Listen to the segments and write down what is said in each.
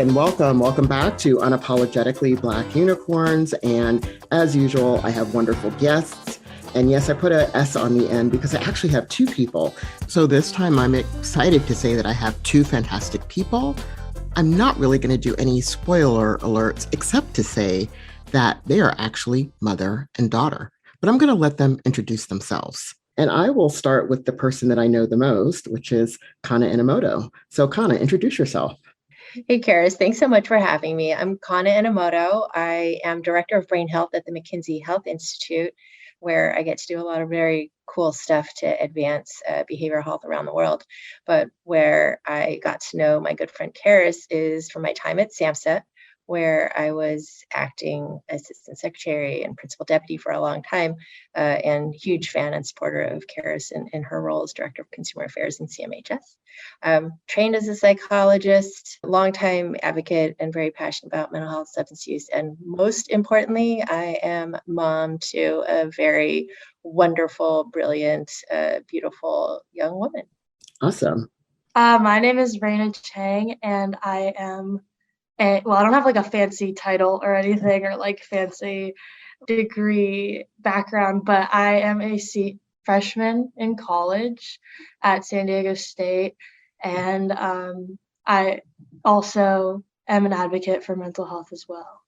and welcome. Welcome back to Unapologetically Black Unicorns. And as usual, I have wonderful guests. And yes, I put a S on the end because I actually have two people. So this time I'm excited to say that I have two fantastic people. I'm not really going to do any spoiler alerts except to say that they are actually mother and daughter. But I'm going to let them introduce themselves. And I will start with the person that I know the most, which is Kana Enomoto. So Kana, introduce yourself. Hey, Karis, thanks so much for having me. I'm Kana Enomoto. I am Director of Brain Health at the McKinsey Health Institute, where I get to do a lot of very cool stuff to advance behavioral health around the world. But where I got to know my good friend Karis is from my time at SAMHSA, where I was acting assistant secretary and principal deputy for a long time, and huge fan and supporter of Karis in her role as director of consumer affairs in CMHS. Trained as a psychologist, longtime advocate, and very passionate about mental health, substance use, and most importantly, I am mom to a very wonderful, brilliant, beautiful young woman. Awesome. My name is Reina Chiang, and I am I don't have like a fancy title or anything or like fancy degree background, but I am a freshman in college at San Diego State, and I also am an advocate for mental health as well.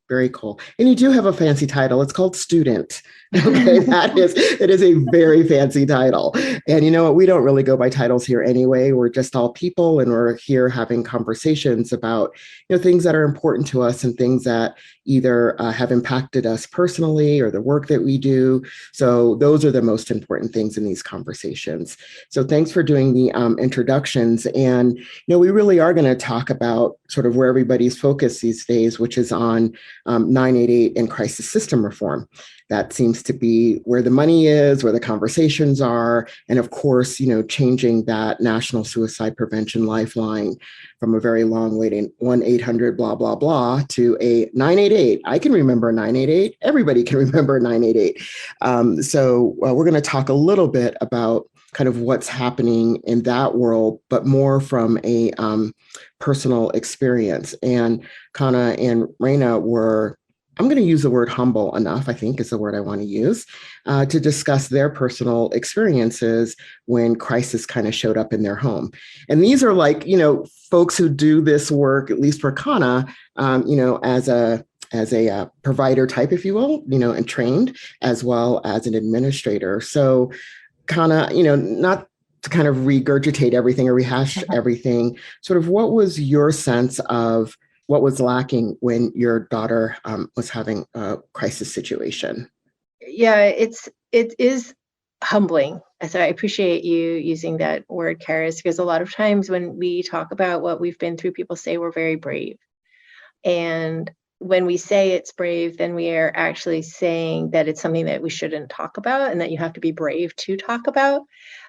Very cool. And you do have a fancy title. It's called student. Okay, it is a very fancy title. And you know what? We don't really go by titles here anyway. We're just all people, and we're here having conversations about, things that are important to us and things that either have impacted us personally or the work that we do. So those are the most important things in these conversations. So thanks for doing the introductions. And, we really are going to talk about sort of where everybody's focused these days, which is on 988 and crisis system reform. That seems to be where the money is, where the conversations are, and of course, changing that national suicide prevention lifeline from a very long waiting 1-800 blah, blah, blah to a 988. I can remember 988. Everybody can remember 988. So we're going to talk a little bit about kind of what's happening in that world, but more from a personal experience. And Kana and Reina were, I'm going to use the word humble enough, I think is the word I want to use, to discuss their personal experiences when crisis kind of showed up in their home. And these are like, folks who do this work, at least for Kana, as a provider type, if you will, and trained, as well as an administrator. So Kana, not to kind of regurgitate everything or rehash everything, sort of what was your sense of what was lacking when your daughter was having a crisis situation? Yeah, it is humbling. So I appreciate you using that word, Karis, because a lot of times when we talk about what we've been through, people say we're very brave. And when we say it's brave, then we are actually saying that it's something that we shouldn't talk about and that you have to be brave to talk about.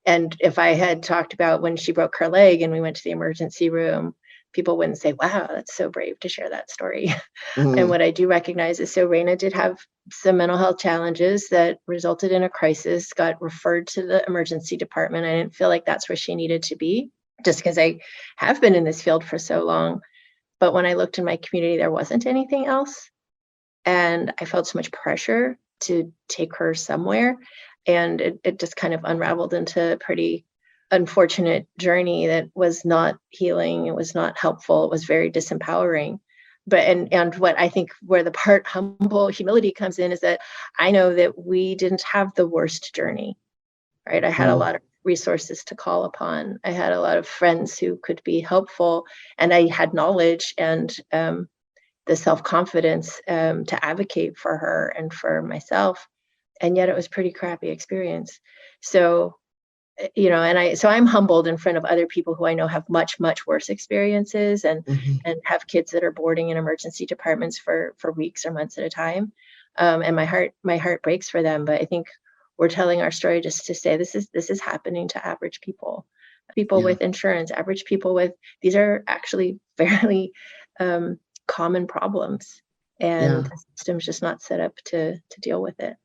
And if I had talked about when she broke her leg and we went to the emergency room, people wouldn't say, wow, that's so brave to share that story. Mm-hmm. And what I do recognize is, so Reina did have some mental health challenges that resulted in a crisis, got referred to the emergency department. I didn't feel like that's where she needed to be, just because I have been in this field for so long. But when I looked in my community, there wasn't anything else. And I felt so much pressure to take her somewhere. And it just kind of unraveled into a pretty unfortunate journey that was not healing. It was not helpful. It was very disempowering. But and what I think where the part humble humility comes in is that I know that we didn't have the worst journey, right? I had a lot of resources to call upon. I had a lot of friends who could be helpful, and I had knowledge and the self-confidence to advocate for her and for myself. And yet it was a pretty crappy experience. So, so I'm humbled in front of other people who I know have much, much worse experiences and have kids that are boarding in emergency departments for weeks or months at a time. And my heart breaks for them. But I think we're telling our story just to say this is happening to average people with insurance, average people with, these are actually fairly common problems, and the system's just not set up to deal with it.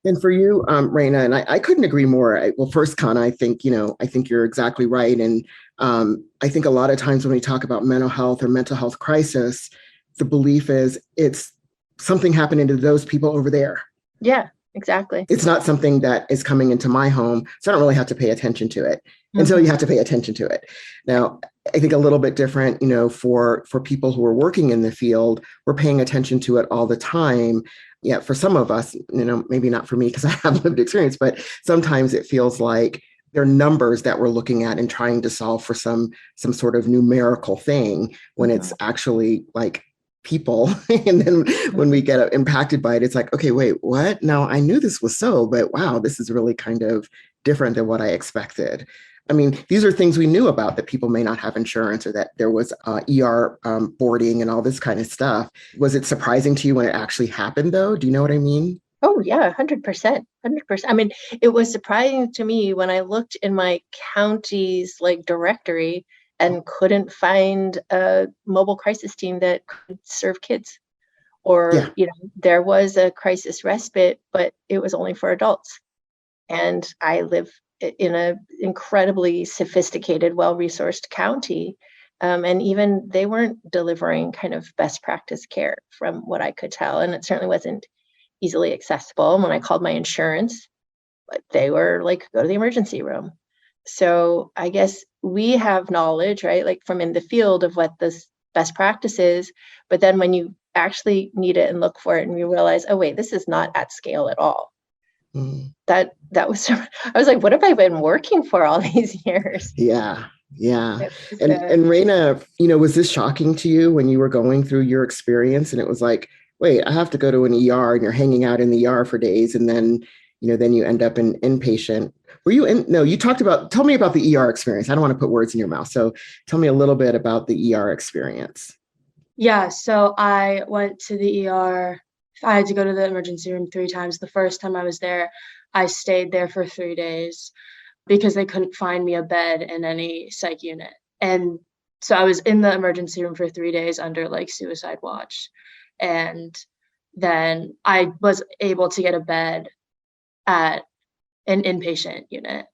And for you, Reina, and I couldn't agree more. Well, first, Kana, I think you're exactly right. And I think a lot of times when we talk about mental health or mental health crisis, the belief is it's something happening to those people over there. Yeah, exactly. It's not something that is coming into my home, so I don't really have to pay attention to it until you have to pay attention to it. Now, I think a little bit different, for people who are working in the field, we're paying attention to it all the time. Yeah, for some of us, maybe not for me because I have lived experience, but sometimes it feels like they're numbers that we're looking at and trying to solve for some sort of numerical thing when it's actually like people. And then when we get impacted by it, it's like, okay, wait, what? No, I knew this was so, but wow, this is really kind of different than what I expected. I mean, these are things we knew about, that people may not have insurance or that there was ER boarding and all this kind of stuff. Was it surprising to you when it actually happened, though? Do you know what I mean? Oh yeah, 100%. 100%. I mean, it was surprising to me when I looked in my county's directory and couldn't find a mobile crisis team that could serve kids. Or, Yeah. There was a crisis respite, but it was only for adults. And I live in an incredibly sophisticated, well-resourced county. And even they weren't delivering kind of best practice care from what I could tell. And it certainly wasn't easily accessible. And when I called my insurance, they were like, go to the emergency room. So I guess we have knowledge, right? Like from in the field of what this best practice is. But then when you actually need it and look for it and you realize, oh, wait, this is not at scale at all. That was, I was like, what have I been working for all these years? Yeah. And Reina, was this shocking to you when you were going through your experience and it was like, wait, I have to go to an ER and you're hanging out in the ER for days and then you end up in inpatient. Were you in? No, tell me about the ER experience. I don't want to put words in your mouth. So tell me a little bit about the ER experience. Yeah, so I went to the ER. I had to go to the emergency room 3 times. The first time I was there, I stayed there for 3 days because they couldn't find me a bed in any psych unit. And so I was in the emergency room for 3 days under suicide watch. And then I was able to get a bed at an inpatient unit.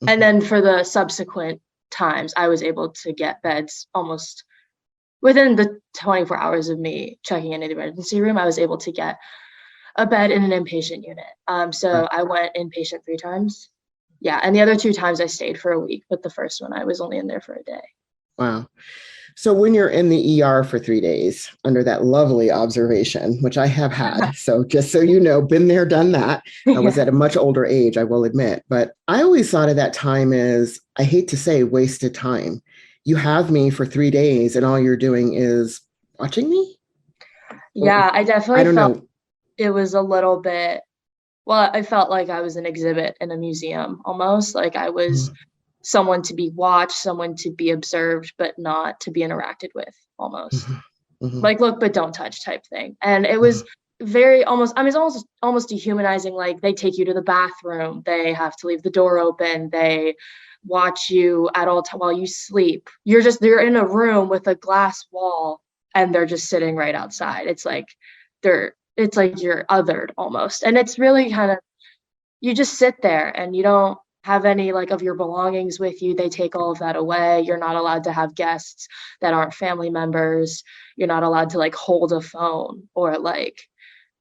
And then for the subsequent times, I was able to get beds almost within the 24 hours of me checking into the emergency room. I was able to get a bed in an inpatient unit. So I went inpatient 3 times. Yeah. And the other 2 times I stayed for a week, but the first one I was only in there for a day. Wow. So when you're in the ER for 3 days under that lovely observation, which I have had, so just so you know, been there, done that. I was at a much older age, I will admit, but I always thought of that time as, I hate to say, wasted time. You have me for 3 days and all you're doing is watching me? Yeah, I definitely don't felt know. It was a little bit, well, I felt like I was an exhibit in a museum almost. Like I was someone to be watched, someone to be observed, but not to be interacted with almost. Like look, but don't touch type thing. And it was very almost dehumanizing. Like they take you to the bathroom, they have to leave the door open, they watch you at all time while you sleep. You're in a room with a glass wall and they're just sitting right outside. It's like you're othered almost. And it's really kind of, you just sit there and you don't have any of your belongings with you. They take all of that away. You're not allowed to have guests that aren't family members. You're not allowed to hold a phone or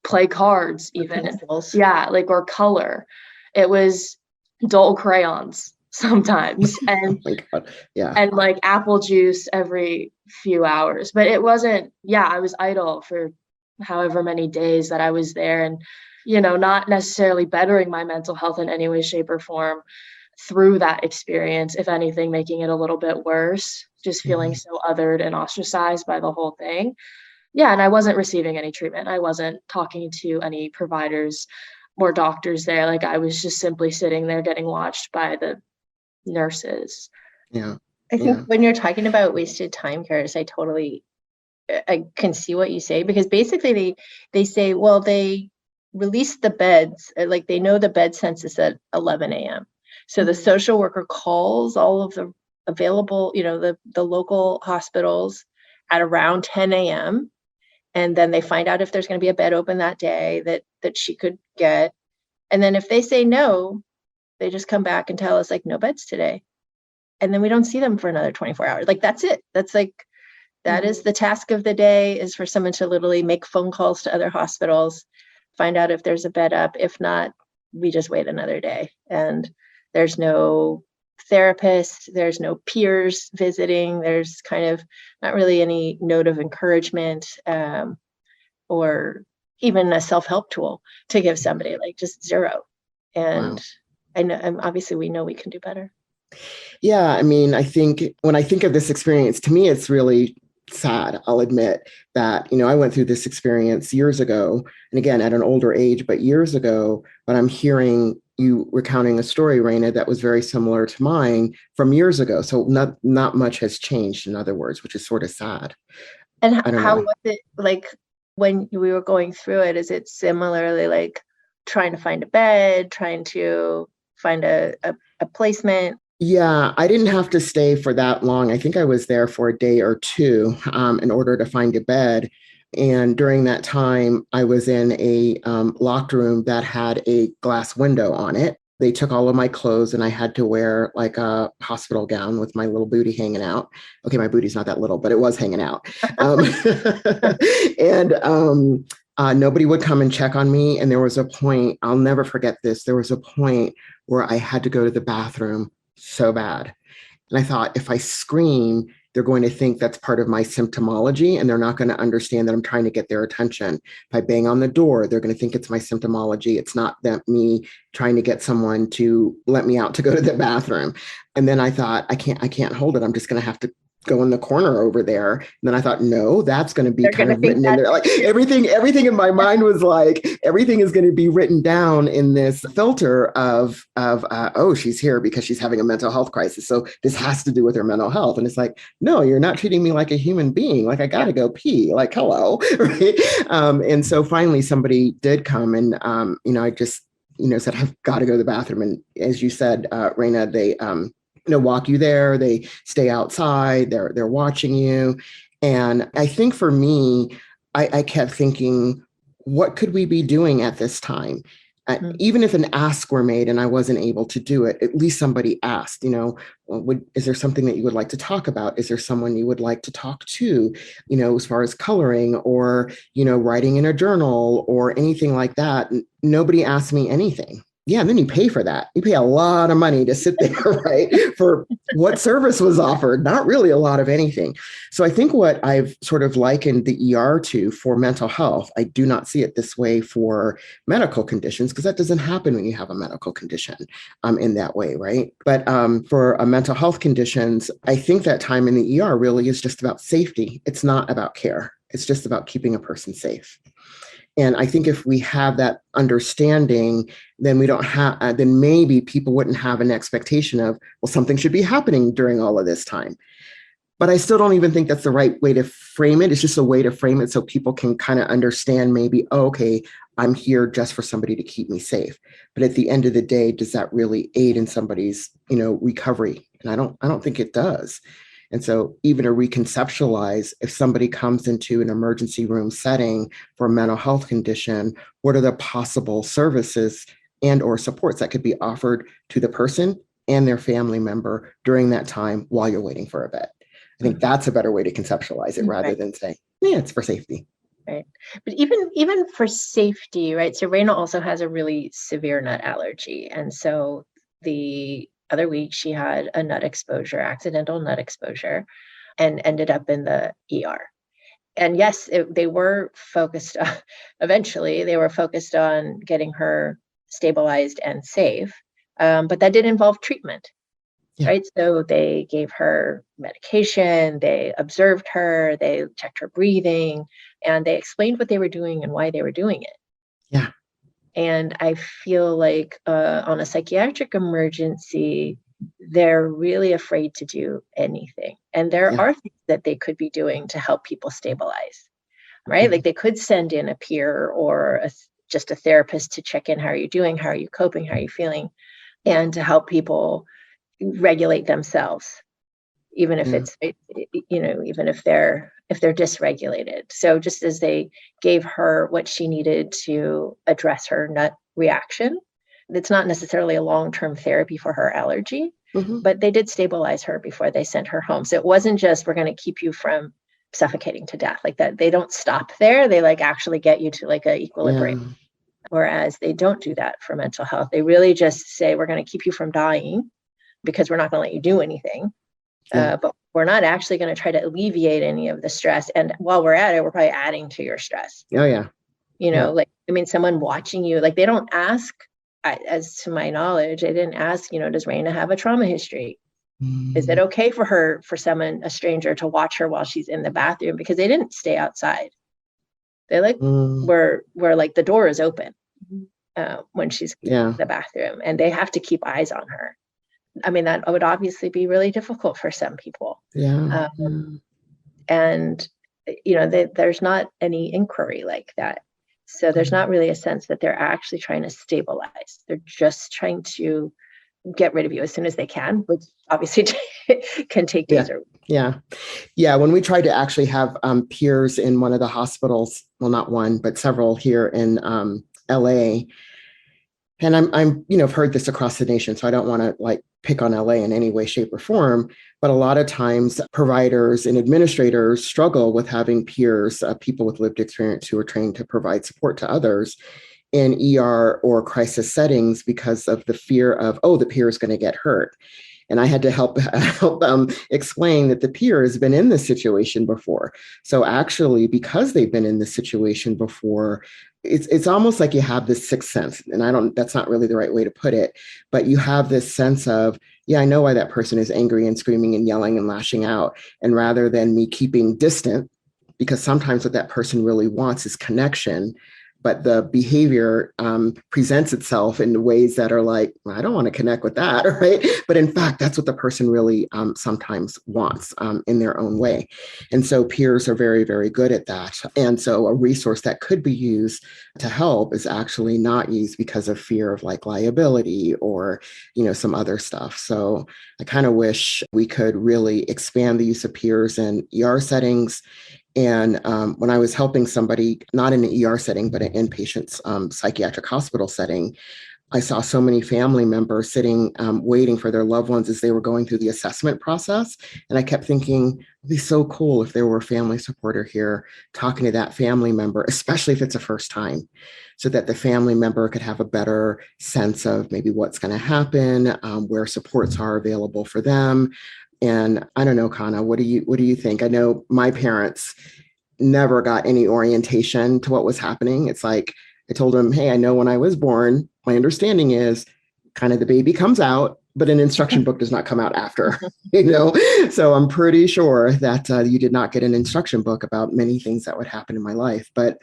play cards even. Yeah, or color. It was dull crayons sometimes and Oh my God. Yeah. and apple juice every few hours. But it wasn't, I was idle for however many days that I was there, and not necessarily bettering my mental health in any way, shape, or form through that experience. If anything, making it a little bit worse, just feeling so othered and ostracized by the whole thing. Yeah, and I wasn't receiving any treatment. I wasn't talking to any providers or doctors there. I was just simply sitting there getting watched by the nurses. Yeah. I think when you're talking about wasted time, Karis, I can see what you say, because basically they say, well, they release the beds, they know the bed census at 11 a.m. So the social worker calls all of the available, the local hospitals at around 10 a.m. And then they find out if there's going to be a bed open that day that she could get. And then if they say no, they just come back and tell us like, no beds today. And then we don't see them for another 24 hours. Like, that's it. That's like, that is the task of the day, is for someone to literally make phone calls to other hospitals, find out if there's a bed up. If not, we just wait another day. And there's no therapist, there's no peers visiting, there's kind of not really any note of encouragement, or even a self-help tool to give somebody, like just zero. And Wow. I know, obviously we know we can do better. Yeah, I mean, I think when I think of this experience, to me, it's really sad. I'll admit that, I went through this experience years ago, and again, at an older age, but years ago, but I'm hearing you recounting a story, Reina, that was very similar to mine from years ago. So not much has changed, in other words, which is sort of sad. And I don't how know. was it like when we were going through it? Is it similarly like trying to find a bed, trying to find a placement? Yeah, I didn't have to stay for that long. I think I was there for a day or two in order to find a bed. And during that time, I was in a locked room that had a glass window on it. They took all of my clothes and I had to wear like a hospital gown with my little booty hanging out. Okay, my booty's not that little, but it was hanging out. Um, and nobody would come and check on me. And there was a point, I'll never forget this. There was a point where I had to go to the bathroom so bad. And I thought, if I scream, they're going to think that's part of my symptomology and they're not going to understand that I'm trying to get their attention. If I bang on the door, they're going to think it's my symptomology. It's not that me trying to get someone to let me out to go to the bathroom. And then I thought, I can't hold it. I'm just going to have to go in the corner over there. And then I thought, no, that's going to be They're kind going to of think written in there. Like everything in my mind was like, everything is going to be written down in this filter of oh, she's here because she's having a mental health crisis. So this has to do with her mental health. And it's like, no, you're not treating me like a human being. Like I got to go pee, like, hello. Right. And so finally somebody did come and, I just, said, I've got to go to the bathroom. And as you said, Reina, they, walk you there. They stay outside. They're watching you. And I think for me, I kept thinking, what could we be doing at this time? Even if an ask were made and I wasn't able to do it, at least somebody asked, is there something that you would like to talk about? Is there someone you would like to talk to, as far as coloring or, writing in a journal or anything like that? Nobody asked me anything. Yeah, and then you pay for that. You pay a lot of money to sit there, right? For what service was offered, not really a lot of anything. So I think what I've sort of likened the ER to for mental health, I do not see it this way for medical conditions, because that doesn't happen when you have a medical condition in that way, right? But for mental health conditions, I think that time in the ER really is just about safety. It's not about care. It's just about keeping a person safe. And I think if we have that understanding, then we don't have, then maybe people wouldn't have an expectation of, well, something should be happening during all of this time. But I still don't even think that's the right way to frame it. It's just a way to frame it so people can kind of understand maybe, oh, okay, I'm here just for somebody to keep me safe. But at the end of the day, does that really aid in somebody's, recovery? And I don't think it does. And so even to reconceptualize, if somebody comes into an emergency room setting for a mental health condition, what are the possible services and or supports that could be offered to the person and their family member during that time while you're waiting for a bed? I think that's a better way to conceptualize it rather than say, yeah, it's for safety. Right. But even for safety, right? So Reina also has a really severe nut allergy. And so the other week she had a nut exposure, accidental nut exposure, and ended up in the ER. And yes, they were focused on, eventually they were focused on getting her stabilized and safe. But that did involve treatment. Yeah. Right. So they gave her medication, they observed her, they checked her breathing, and they explained what they were doing and why they were doing it. Yeah. And I feel like on a psychiatric emergency, they're really afraid to do anything. And there are things that they could be doing to help people stabilize, right? Like they could send in a peer or just a therapist to check in. How are you doing? How are you coping? How are you feeling? And to help people regulate themselves, even if it's, even if they're dysregulated. So just as they gave her what she needed to address her nut reaction, it's not necessarily a long-term therapy for her allergy, Mhm. but they did stabilize her before they sent her home. So it wasn't just, we're going to keep you from suffocating to death like that. They don't stop there. They like actually get you to like a Yeah. equilibrium. Whereas they don't do that for mental health. They really just say, we're going to keep you from dying because we're not going to let you do anything. Yeah. But we're not actually going to try to alleviate any of the stress. And while we're at it, we're probably adding to your stress. Oh, yeah. Yeah. Like, I mean, someone watching you, like they don't ask, as to my knowledge, they didn't ask, does Reina have a trauma history? Is it Mm. okay for someone, a stranger, to watch her while she's in the bathroom? Because they didn't stay outside. They like Mm. where like the door is open when she's in Yeah. the bathroom, and they have to keep eyes on her. I mean, that would obviously be really difficult for some people. Yeah. Um, and there's not any inquiry like that. So there's not really a sense that they're actually trying to stabilize. They're just trying to get rid of you as soon as they can, which obviously can take days or weeks. Yeah. Yeah. When we tried to actually have peers in one of the hospitals, well, not one, but several here in LA. And I'm, I've heard this across the nation, so I don't want to like pick on LA in any way, shape, or form. But a lot of times, providers and administrators struggle with having peers, people with lived experience who are trained to provide support to others in ER or crisis settings because of the fear of, oh, the peer is going to get hurt. And I had to help explain that the peer has been in this situation before. So actually, because they've been in this situation before, it's almost like you have this sixth sense. And that's not really the right way to put it, but you have this sense of, yeah, I know why that person is angry and screaming and yelling and lashing out. And rather than me keeping distant, because sometimes what that person really wants is connection, but the behavior presents itself in ways that are like, well, I don't want to connect with that, right? But in fact, that's what the person really sometimes wants in their own way. And so peers are very, very good at that. And so a resource that could be used to help is actually not used because of fear of like liability or, some other stuff. So I kind of wish we could really expand the use of peers in ER settings. And when I was helping somebody, not in an ER setting, but an inpatient psychiatric hospital setting, I saw so many family members sitting, waiting for their loved ones as they were going through the assessment process. And I kept thinking, it'd be so cool if there were a family supporter here talking to that family member, especially if it's a first time, so that the family member could have a better sense of maybe what's going to happen, where supports are available for them. And I don't know, Kana, what do you think? I know my parents never got any orientation to what was happening. It's like I told them, hey, I know when I was born, my understanding is kind of the baby comes out, but an instruction book does not come out after, So I'm pretty sure that you did not get an instruction book about many things that would happen in my life, but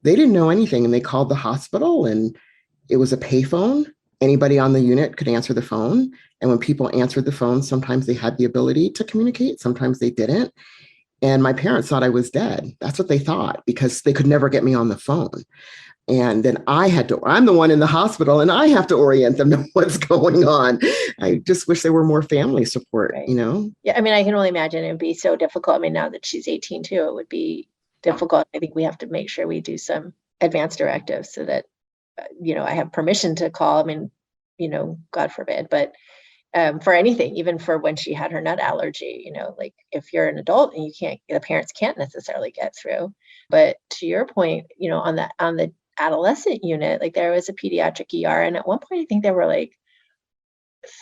they didn't know anything. And they called the hospital and it was a payphone. Anybody on the unit could answer the phone. And when people answered the phone, sometimes they had the ability to communicate, sometimes they didn't. And my parents thought I was dead. That's what they thought because they could never get me on the phone. And then I'm the one in the hospital and I have to orient them to what's going on. I just wish there were more family support, Right. Yeah, I mean, I can only imagine it'd be so difficult. I mean, now that she's 18 too, it would be difficult. I think we have to make sure we do some advance directives so that, I have permission to call. I mean, God forbid, but for anything, even for when she had her nut allergy, like if you're an adult and the parents can't necessarily get through. But to your point, on the adolescent unit, like there was a pediatric ER, and at one point I think there were like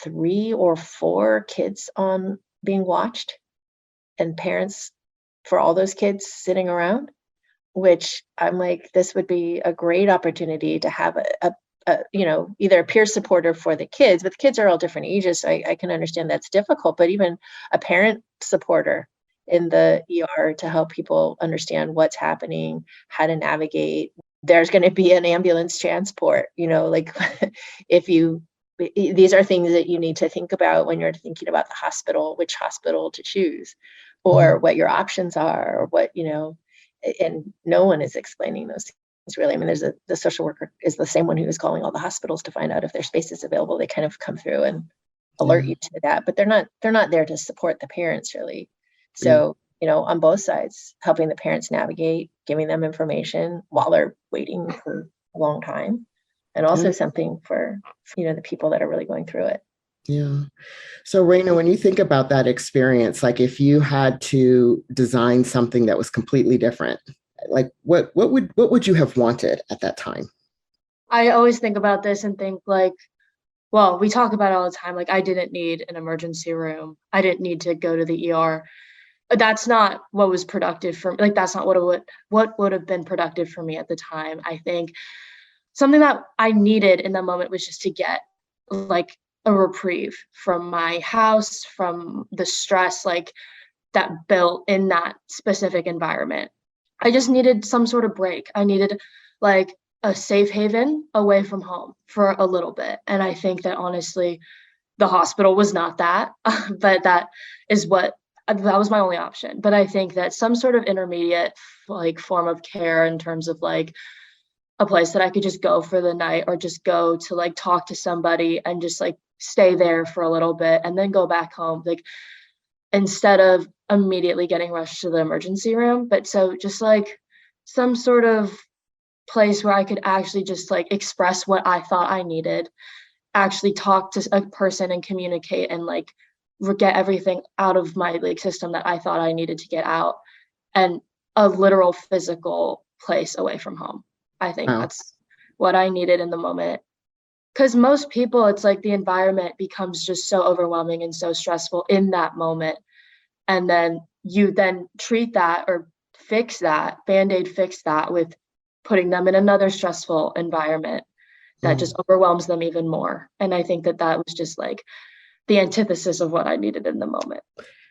3 or 4 kids on being watched, and parents for all those kids sitting around, which I'm like, this would be a great opportunity to have either a peer supporter for the kids, but the kids are all different ages. So I can understand that's difficult, but even a parent supporter in the ER to help people understand what's happening, how to navigate. There's going to be an ambulance transport, like these are things that you need to think about when you're thinking about the hospital, which hospital to choose, or what your options are, or what, and no one is explaining those things really. I mean, the social worker is the same one who is calling all the hospitals to find out if their space is available. They kind of come through and alert you to that, but they're not there to support the parents really. So, on both sides, helping the parents navigate, giving them information while they're waiting for a long time. and also Yeah. something for, the people that are really going through it. Yeah. So, Reina, when you think about that experience, like if you had to design something that was completely different, like what would you have wanted at that time? I always think about this and think like, well, we talk about it all the time. Like, I didn't need an emergency room. I didn't need to go to the ER. That's not what was productive for me. Like, that's not what would have been productive for me at the time. I think something that I needed in the moment was just to get like a reprieve from my house, from the stress like that built in that specific environment. I just needed some sort of break. I needed like a safe haven away from home for a little bit. And I think that honestly, the hospital was not that, but that was my only option. But I think that some sort of intermediate like form of care in terms of like a place that I could just go for the night or just go to like talk to somebody and just like stay there for a little bit and then go back home. Like instead of immediately getting rushed to the emergency room. But so just like some sort of place where I could actually just like express what I thought I needed, actually talk to a person and communicate and like get everything out of my like system that I thought I needed to get out, and a literal physical place away from home. I think Wow. that's what I needed in the moment. Because most people, it's like the environment becomes just so overwhelming and so stressful in that moment. And then you then treat that or fix that, band-aid fix that with putting them in another stressful environment that Mm. just overwhelms them even more. And I think that that was just like the antithesis of what I needed in the moment.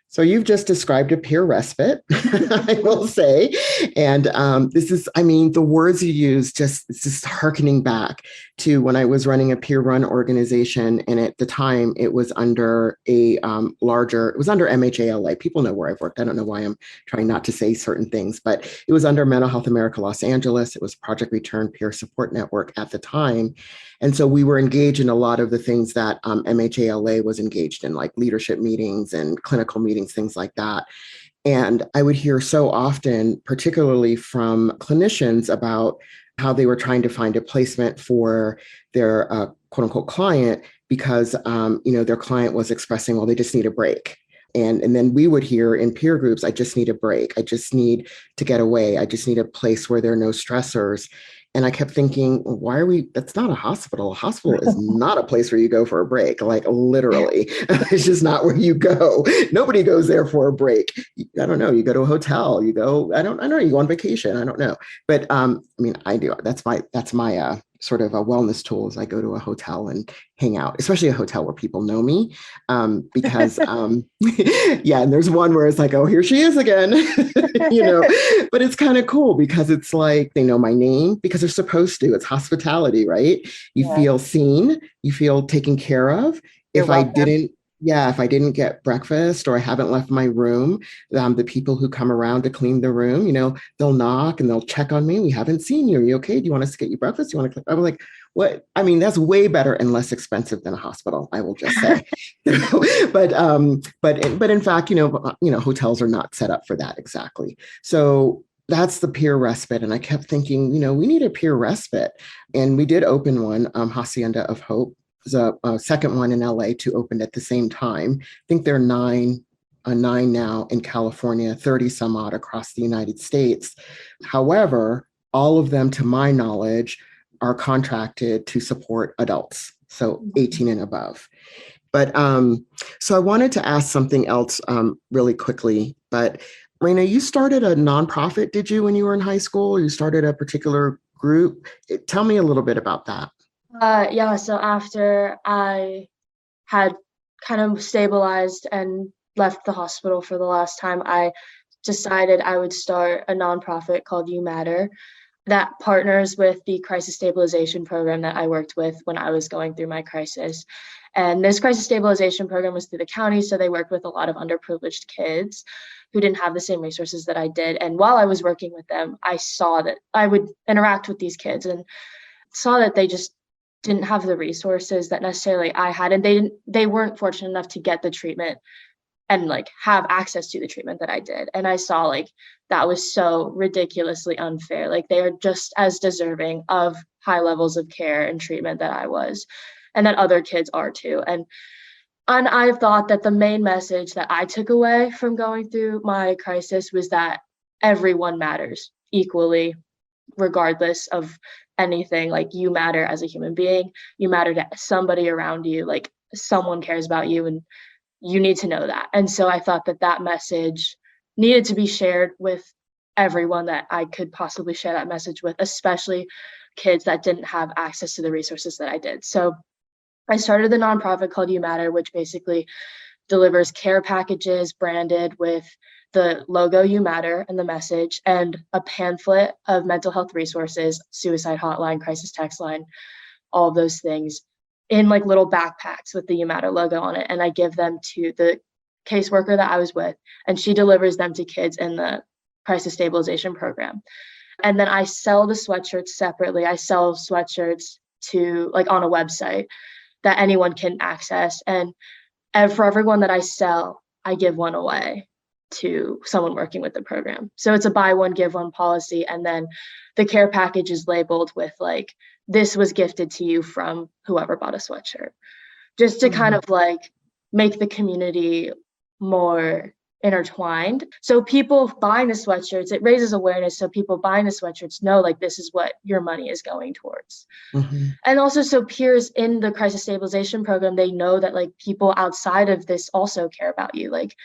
So you've just described a peer respite, I will say. And this is, I mean, the words you use it's just harkening back to when I was running a peer run organization. And at the time it was under it was under MHALA. People know where I've worked. I don't know why I'm trying not to say certain things, but it was under Mental Health America Los Angeles. It was Project Return Peer Support Network at the time. And so we were engaged in a lot of the things that MHALA was engaged in, like leadership meetings and clinical meetings, things like that. And I would hear so often, particularly from clinicians, about how they were trying to find a placement for their quote unquote client because their client was expressing, well, they just need a break. And then we would hear in peer groups, I just need a break. I just need to get away. I just need a place where there are no stressors. And I kept thinking, why are we? That's not a hospital. A hospital is not a place where you go for a break. Like literally, it's just not where you go. Nobody goes there for a break. I don't know. You go to a hotel. You go. I don't know. You go on vacation. I don't know. But I mean, I do. That's my sort of a wellness tool. Is I go to a hotel and hang out, especially a hotel where people know me, because yeah. And there's one where it's like, oh, here she is again, you know. But it's kind of cool because it's like they know my name because they're supposed to. It's hospitality, right? You Yeah. feel seen, you feel taken care of. You're If I welcome. didn't, yeah, if I didn't get breakfast or I haven't left my room, the people who come around to clean the room, they'll knock and they'll check on me. We haven't seen you. Are you okay? Do you want us to get you breakfast? Do you want to? I'm like, what? I mean, that's way better and less expensive than a hospital, I will just say. But in fact, hotels are not set up for that exactly. So that's the peer respite. And I kept thinking, we need a peer respite. And we did open one, Hacienda of Hope. There's a second one in LA to open at the same time. I think there are nine now in California, 30 some odd across the United States. However, all of them, to my knowledge, are contracted to support adults, so 18 and above. But so I wanted to ask something else really quickly. But Reina, you started a nonprofit, did you, when you were in high school? You started a particular group. Tell me a little bit about that. Yeah, so after I had kind of stabilized and left the hospital for the last time, I decided I would start a nonprofit called You Matter that partners with the crisis stabilization program that I worked with when I was going through my crisis. And this crisis stabilization program was through the county, so they worked with a lot of underprivileged kids who didn't have the same resources that I did. And while I was working with them, I saw that I would interact with these kids and saw that they just didn't have the resources that necessarily I had, and they weren't fortunate enough to get the treatment and like have access to the treatment that I did. And I saw like that was so ridiculously unfair. Like they are just as deserving of high levels of care and treatment that I was, and that other kids are too. And I thought that the main message that I took away from going through my crisis was that everyone matters equally, regardless of anything. Like you matter as a human being, you matter to somebody around you, like someone cares about you, and you need to know that. And so I thought that that message needed to be shared with everyone that I could possibly share that message with, especially kids that didn't have access to the resources that I did. So I started the nonprofit called You Matter, which basically delivers care packages branded with the logo You Matter and the message, and a pamphlet of mental health resources, suicide hotline, crisis text line, all of those things in like little backpacks with the You Matter logo on it. And I give them to the caseworker that I was with, and she delivers them to kids in the crisis stabilization program. And then I sell the sweatshirts separately. I sell sweatshirts to like on a website that anyone can access. And for everyone that I sell, I give one away to someone working with the program. So it's a buy one, give one policy. And then the care package is labeled with like, this was gifted to you from whoever bought a sweatshirt, just to kind of like make the community more intertwined. So people buying the sweatshirts, it raises awareness. So people buying the sweatshirts know like this is what your money is going towards. And also so peers in the crisis stabilization program, they know that like people outside of this also care about you. Like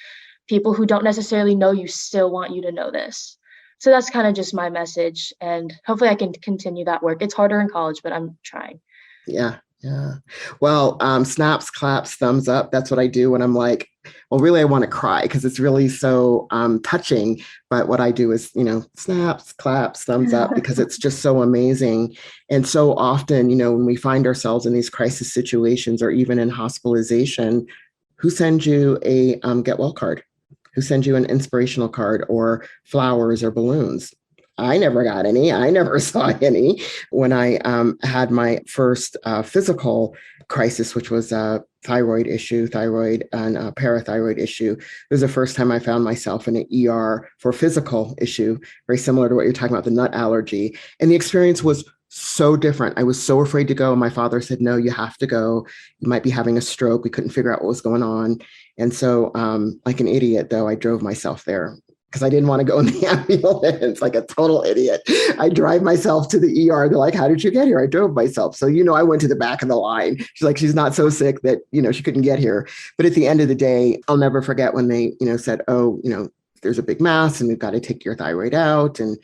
people who don't necessarily know you still want you to know this. So that's kind of just my message. And hopefully I can continue that work. It's harder in college, but I'm trying. Yeah. Yeah. Well, snaps, claps, thumbs up. That's what I do when I'm like, well, really, I want to cry because it's really so touching. But what I do is, snaps, claps, thumbs up, because it's just so amazing. And so often, when we find ourselves in these crisis situations or even in hospitalization, who sends you a get well card? Who sends you an inspirational card or flowers or balloons? I never got any. I never saw any. When I had my first physical crisis, which was a thyroid and parathyroid issue, it was the first time I found myself in an ER for a physical issue, very similar to what you're talking about, the nut allergy. And the experience was so different. I was so afraid to go. My father said, no, you have to go. You might be having a stroke. We couldn't figure out what was going on. And so like an idiot, though, I drove myself there, because I didn't want to go in the ambulance, like a total idiot. I drive myself to the ER. They're like, how did you get here? I drove myself. So, I went to the back of the line. She's like, she's not so sick that, she couldn't get here. But at the end of the day, I'll never forget when they, said, oh, there's a big mass and we've got to take your thyroid out. And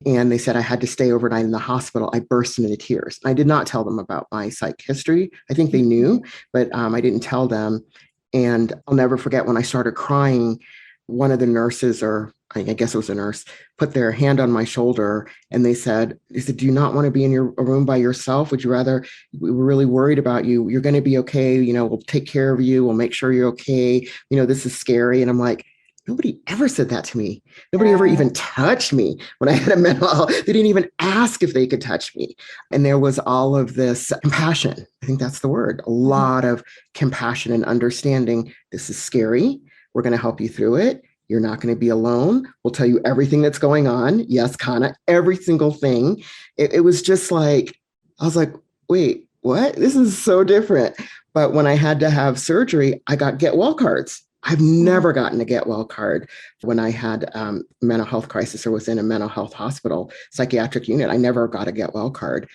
they said I had to stay overnight in the hospital. I burst into tears. I did not tell them about my psych history. I think they knew, but I didn't tell them. And I'll never forget when I started crying, one of the nurses, or I guess it was a nurse, put their hand on my shoulder and they said, do you not want to be in your room by yourself? Would you rather? We were really worried about you. You're going to be okay. We'll take care of you. We'll make sure you're okay. This is scary. And I'm like, nobody ever said that to me. Nobody ever even touched me when I had a mental health. They didn't even ask if they could touch me. And there was all of this compassion. I think that's the word. A lot of compassion and understanding. This is scary. We're going to help you through it. You're not going to be alone. We'll tell you everything that's going on. Yes, Kana, every single thing. It was just like, I was like, wait, what? This is so different. But when I had to have surgery, I got get well cards. I've never gotten a get well card. When I had a mental health crisis or was in a mental health hospital psychiatric unit, I never got a get well card.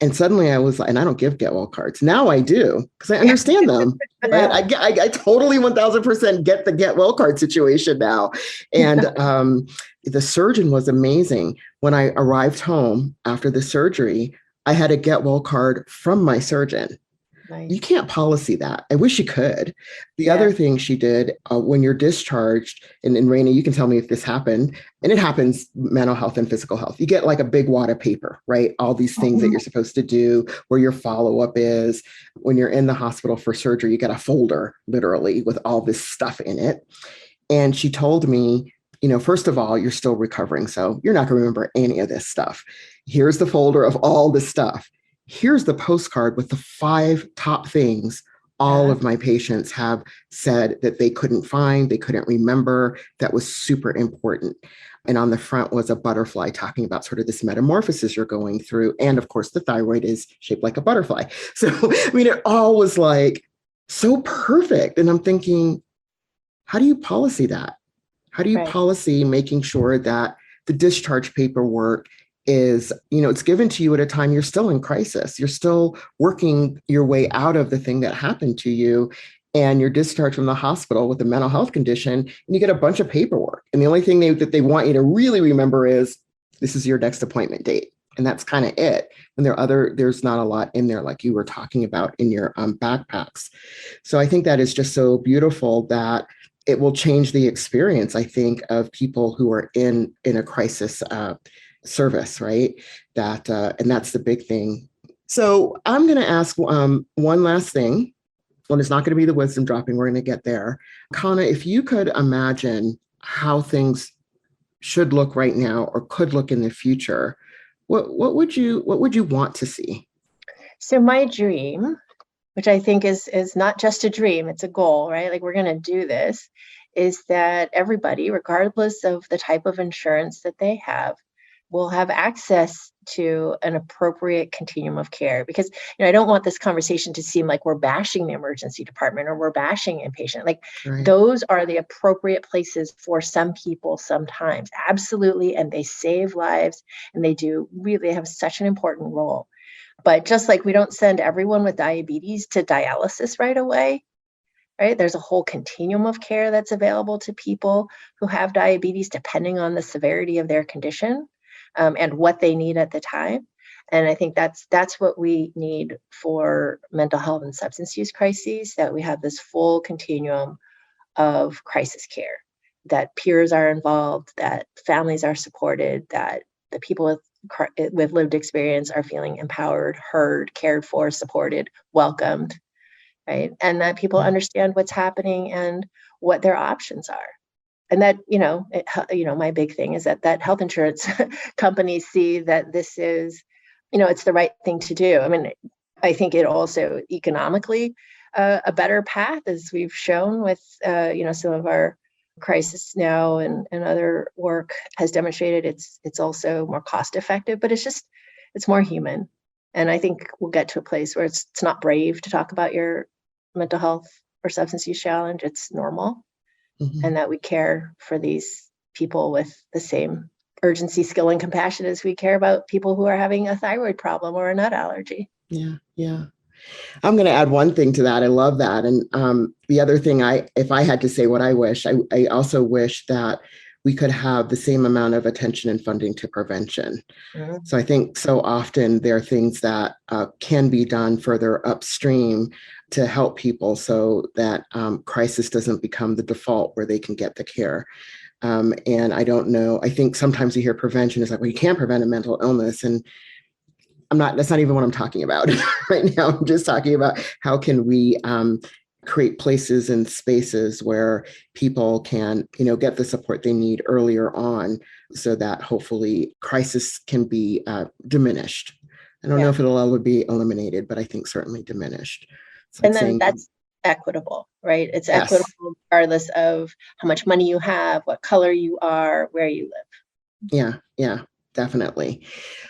And suddenly I was like, and I don't give get well cards. Now I do, because I understand them. Right? I totally 1000% get the get well card situation now. And the surgeon was amazing. When I arrived home after the surgery, I had a get well card from my surgeon. Nice. You can't policy that. I wish you could. The other thing she did, when you're discharged, and Reina, you can tell me if this happened, and it happens, mental health and physical health, you get like a big wad of paper, right? All these things that you're supposed to do, where your follow-up is. When you're in the hospital for surgery, you get a folder, literally, with all this stuff in it. And she told me, first of all, you're still recovering, so you're not going to remember any of this stuff. Here's the folder of all this stuff. Here's the postcard with the 5 top things all of my patients have said that they couldn't remember. That was super important. And on the front was a butterfly talking about sort of this metamorphosis you're going through. And of course, the thyroid is shaped like a butterfly. So, I mean, it all was like so perfect. And I'm thinking, how do you policy that? How do you policy making sure that the discharge paperwork is, it's given to you at a time you're still in crisis. You're still working your way out of the thing that happened to you, and you're discharged from the hospital with a mental health condition, and you get a bunch of paperwork. And the only thing that they want you to really remember is this is your next appointment date. And that's kind of it. And there's not a lot in there, like you were talking about in your backpacks. So I think that is just so beautiful that it will change the experience, I think, of people who are in a crisis service, right? And that's the big thing. So I'm going to ask one last thing. Well, it's not going to be the wisdom dropping. We're going to get there. Kana, if you could imagine how things should look right now or could look in the future, what would you want to see? So my dream, which I think is not just a dream, it's a goal, right? Like, we're going to do this, is that everybody, regardless of the type of insurance that they have, will have access to an appropriate continuum of care. Because, I don't want this conversation to seem like we're bashing the emergency department or we're bashing inpatient. Like, those are the appropriate places for some people sometimes. Absolutely. And they save lives, and they have such an important role. But just like we don't send everyone with diabetes to dialysis right away, right? There's a whole continuum of care that's available to people who have diabetes, depending on the severity of their condition and what they need at the time. And I think that's what we need for mental health and substance use crises, that we have this full continuum of crisis care, that peers are involved, that families are supported, that the people with lived experience are feeling empowered, heard, cared for, supported, welcomed, right? And that people understand what's happening and what their options are. And that, my big thing is that health insurance companies see that this is, it's the right thing to do. I mean, I think it also economically a better path, as we've shown with, some of our crisis now and other work has demonstrated it's also more cost effective, but it's more human. And I think we'll get to a place where it's not brave to talk about your mental health or substance use challenge. It's normal. And that we care for these people with the same urgency, skill, and compassion as we care about people who are having a thyroid problem or a nut allergy. Yeah. I'm going to add one thing to that. I love that. And the other thing, if I had to say what I wish, I also wish that we could have the same amount of attention and funding to prevention. So I think so often there are things that can be done further upstream to help people so that crisis doesn't become the default where they can get the care. And I don't know, I think sometimes you hear prevention is like, well, you can't prevent a mental illness. And that's not even what I'm talking about right now. I'm just talking about how can we create places and spaces where people can, get the support they need earlier on, so that hopefully crisis can be diminished. I don't know if it'll ever be eliminated, but I think certainly diminished. And then that's equitable, right? It's equitable regardless of how much money you have, what color you are, where you live. Yeah, definitely.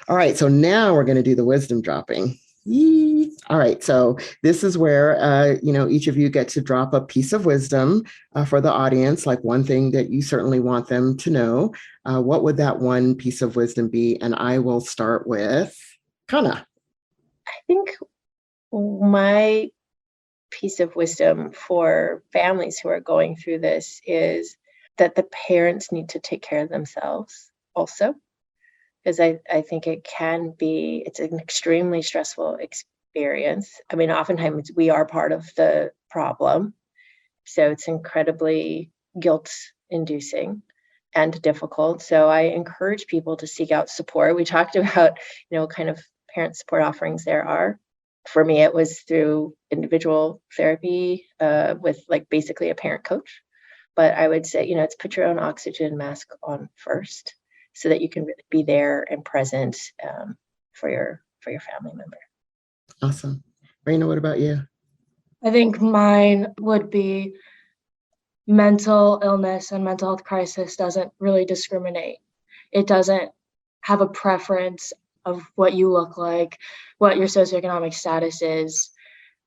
All right, so now we're going to do the wisdom dropping. Yee. All right, so this is where each of you get to drop a piece of wisdom for the audience, like one thing that you certainly want them to know. What would that one piece of wisdom be? And I will start with Kana. I think my piece of wisdom for families who are going through this is that the parents need to take care of themselves also. Because I think it's an extremely stressful experience. I mean, oftentimes we are part of the problem. So it's incredibly guilt-inducing and difficult. So I encourage people to seek out support. We talked about, kind of parent support offerings there are. For me, it was through individual therapy with basically a parent coach. But I would say, it's put your own oxygen mask on first, so that you can really be there and present for your family member. Awesome. Reina, what about you? I think mine would be mental illness and mental health crisis doesn't really discriminate. It doesn't have a preference of what you look like, what your socioeconomic status is,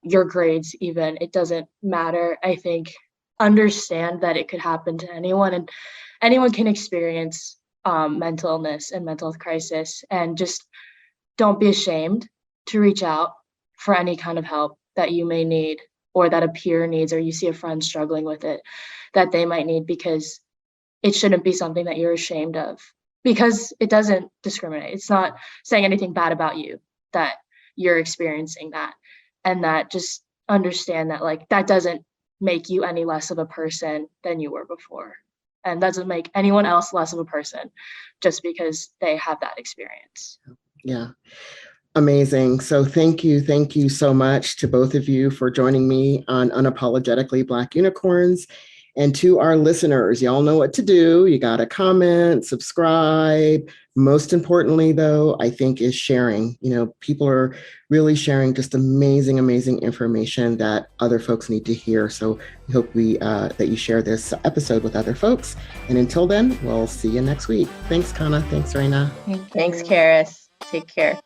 your grades even. It doesn't matter. I think understand that it could happen to anyone, and anyone can experience mental illness and mental health crisis, and just don't be ashamed to reach out for any kind of help that you may need, or that a peer needs, or you see a friend struggling with it that they might need, because it shouldn't be something that you're ashamed of, because it doesn't discriminate. It's not saying anything bad about you that you're experiencing that, and that just understand that like that doesn't make you any less of a person than you were before, and doesn't make anyone else less of a person just because they have that experience. Yeah. Amazing. So thank you so much to both of you for joining me on Unapologetically Black Unicorns. And to our listeners, y'all know what to do. You got to comment, subscribe. Most importantly, though, I think is sharing. You know, people are really sharing just amazing, amazing information that other folks need to hear. So we hope that you share this episode with other folks. And until then, we'll see you next week. Thanks, Kana. Thanks, Reina. Thanks, Karis. Take care.